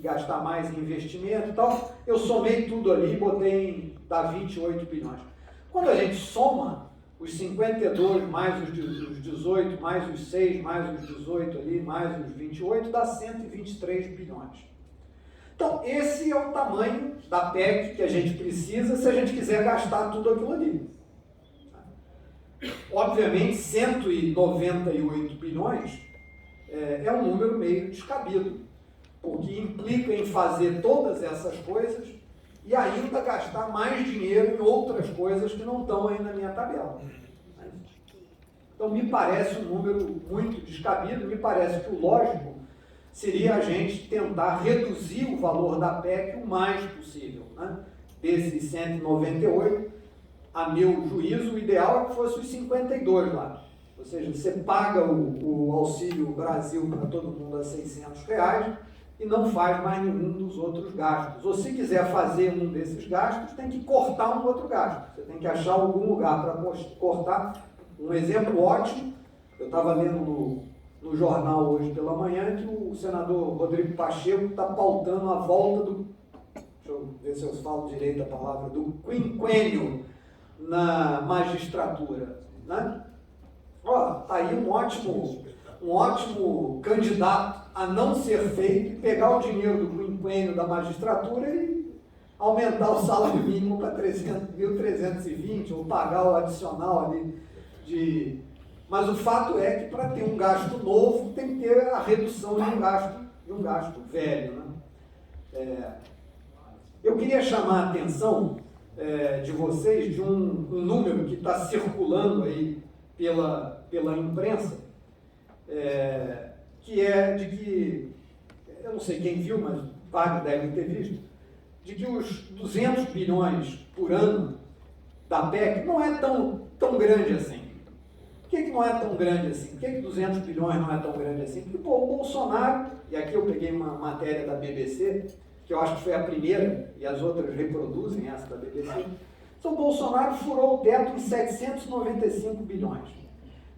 gastar mais em investimento e tal, eu somei tudo ali e botei dá 28 bilhões. Quando a gente soma os 52 mais os 18, mais os 6, mais os 18 ali, mais os 28, dá 123 bilhões. Então, esse é o tamanho da PEC que a gente precisa se a gente quiser gastar tudo aquilo ali. Obviamente, 198 bilhões é um número meio descabido, porque implica em fazer todas essas coisas e ainda gastar mais dinheiro em outras coisas que não estão aí na minha tabela. Então, me parece um número muito descabido, me parece que o lógico seria a gente tentar reduzir o valor da PEC o mais possível. Né? Desses 198, a meu juízo, o ideal é que fosse os 52 lá. Ou seja, você paga o Auxílio Brasil para todo mundo a R$600 e não faz mais nenhum dos outros gastos. Ou se quiser fazer um desses gastos, tem que cortar um outro gasto. Você tem que achar algum lugar para cortar. Um exemplo ótimo, eu estava lendo no jornal hoje pela manhã que o senador Rodrigo Pacheco está pautando a volta do, deixa eu ver se eu falo direito a palavra, do quinquênio na magistratura. Né? Está aí um ótimo candidato a não ser feito e pegar o dinheiro do quinquênio da magistratura e aumentar o salário mínimo para 1.320 ou pagar o adicional ali de... Mas o fato é que para ter um gasto novo tem que ter a redução de um gasto velho. Né? Eu queria chamar a atenção de vocês de um número que está circulando aí pela imprensa, que é de que, eu não sei quem viu, mas vários devem ter visto, de que os 200 bilhões por ano da PEC não é tão grande assim. Por que não é tão grande assim? Por que 200 bilhões não é tão grande assim? Porque o Bolsonaro, e aqui eu peguei uma matéria da BBC, que eu acho que foi a primeira, e as outras reproduzem essa da BBC, então o Bolsonaro furou o teto em 795 bilhões.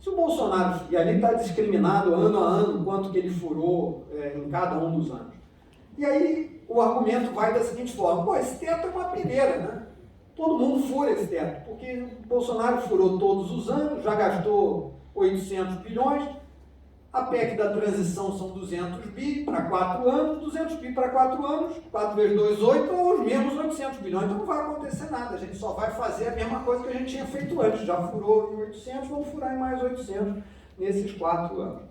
Se o Bolsonaro, e ali está discriminado ano a ano quanto que ele furou em cada um dos anos. E aí o argumento vai da seguinte forma, esse teto é uma peneira, né? Todo mundo fura esse teto, porque o Bolsonaro furou todos os anos, já gastou 800 bilhões, a PEC da transição são 200 bi para 4 anos, 200 bi para 4 anos, 4 vezes 2, 8, ou os mesmos 800 bilhões, então não vai acontecer nada, a gente só vai fazer a mesma coisa que a gente tinha feito antes, já furou em 800, vamos furar em mais 800 nesses 4 anos.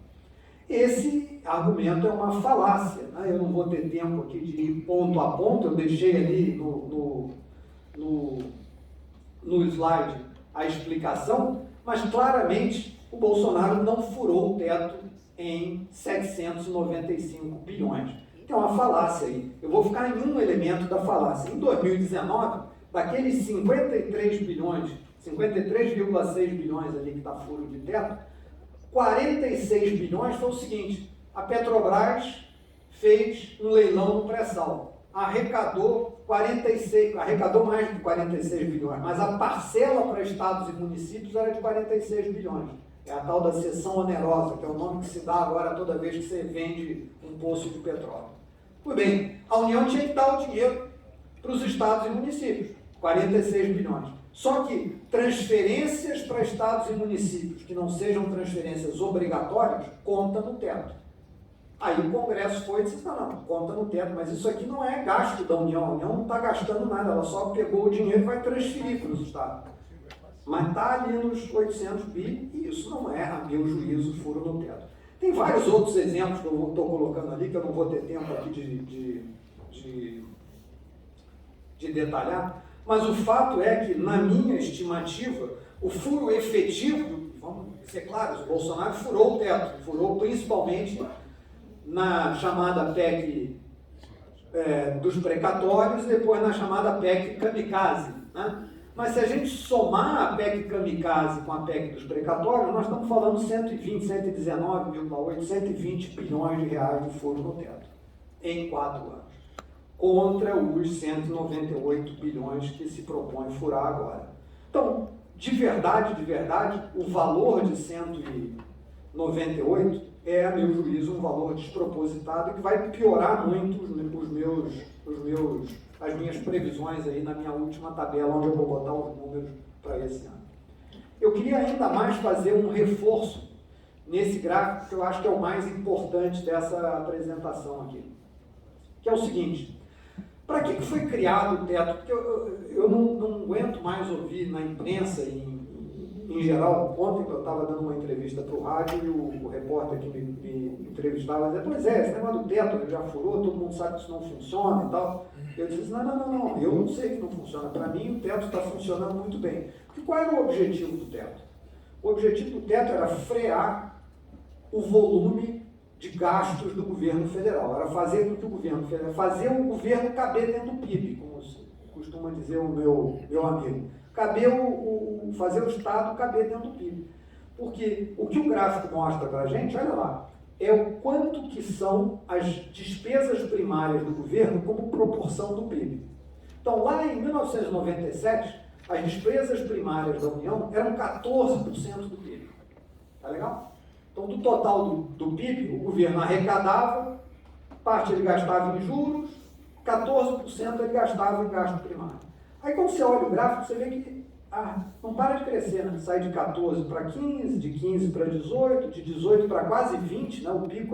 Esse argumento é uma falácia, né? Eu não vou ter tempo aqui de ir ponto a ponto, eu deixei ali no slide a explicação, mas claramente o Bolsonaro não furou o teto em 795 bilhões. Tem uma falácia aí. Eu vou ficar em um elemento da falácia. Em 2019, daqueles 53 bilhões, 53,6 bilhões ali que está furo de teto, 46 bilhões foi o seguinte, a Petrobras fez um leilão no pré-sal, arrecadou mais de 46 bilhões, mas a parcela para estados e municípios era de 46 bilhões. É a tal da cessão onerosa, que é o nome que se dá agora toda vez que você vende um poço de petróleo. Pois bem, a União tinha que dar o dinheiro para os estados e municípios, 46 bilhões. Só que transferências para estados e municípios que não sejam transferências obrigatórias, conta no teto. Aí o Congresso foi e disse, não, conta no teto, mas isso aqui não é gasto da União, a União não está gastando nada, ela só pegou o dinheiro e vai transferir para os estados. Mas está ali nos 800 bi e isso não é, a meu juízo, furo no teto. Tem vários outros exemplos que eu estou colocando ali, que eu não vou ter tempo aqui de detalhar, mas o fato é que, na minha estimativa, o furo efetivo, vamos ser claros, o Bolsonaro furou o teto, furou principalmente na chamada PEC dos precatórios e depois na chamada PEC kamikaze, né? Mas se a gente somar a PEC kamikaze com a PEC dos precatórios, nós estamos falando 119,8, 120 bilhões de reais de furo no teto, em 4 anos, contra os 198 bilhões que se propõe furar agora. Então, de verdade, o valor de 198 é, a meu juízo, um valor despropositado e que vai piorar muito as minhas previsões aí na minha última tabela, onde eu vou botar os números para esse ano. Eu queria ainda mais fazer um reforço nesse gráfico, que eu acho que é o mais importante dessa apresentação aqui, que é o seguinte: para que foi criado o teto? Porque eu não aguento mais ouvir na imprensa, em geral. Ontem eu estava dando uma entrevista para o rádio e o repórter que me entrevistava dizia: pois é, esse negócio do teto ele já furou, todo mundo sabe que isso não funciona e tal. Eu disse: não, eu não sei que não funciona. Para mim o teto está funcionando muito bem. Porque qual era o objetivo do teto? O objetivo do teto era frear o volume de gastos do governo federal, era fazer com que o governo federal, fazer o governo caber dentro do PIB, como costuma dizer o meu amigo, fazer o Estado caber dentro do PIB. Porque o que o gráfico mostra para a gente, olha lá, é o quanto que são as despesas primárias do governo como proporção do PIB. Então, lá em 1997, as despesas primárias da União eram 14% do PIB. Tá legal? Então, do total do PIB, o governo arrecadava, parte ele gastava em juros, 14% ele gastava em gasto primário. Aí, quando você olha o gráfico, você vê que não para de crescer, né? Sai de 14 para 15, de 15 para 18, de 18 para quase 20, né? O pico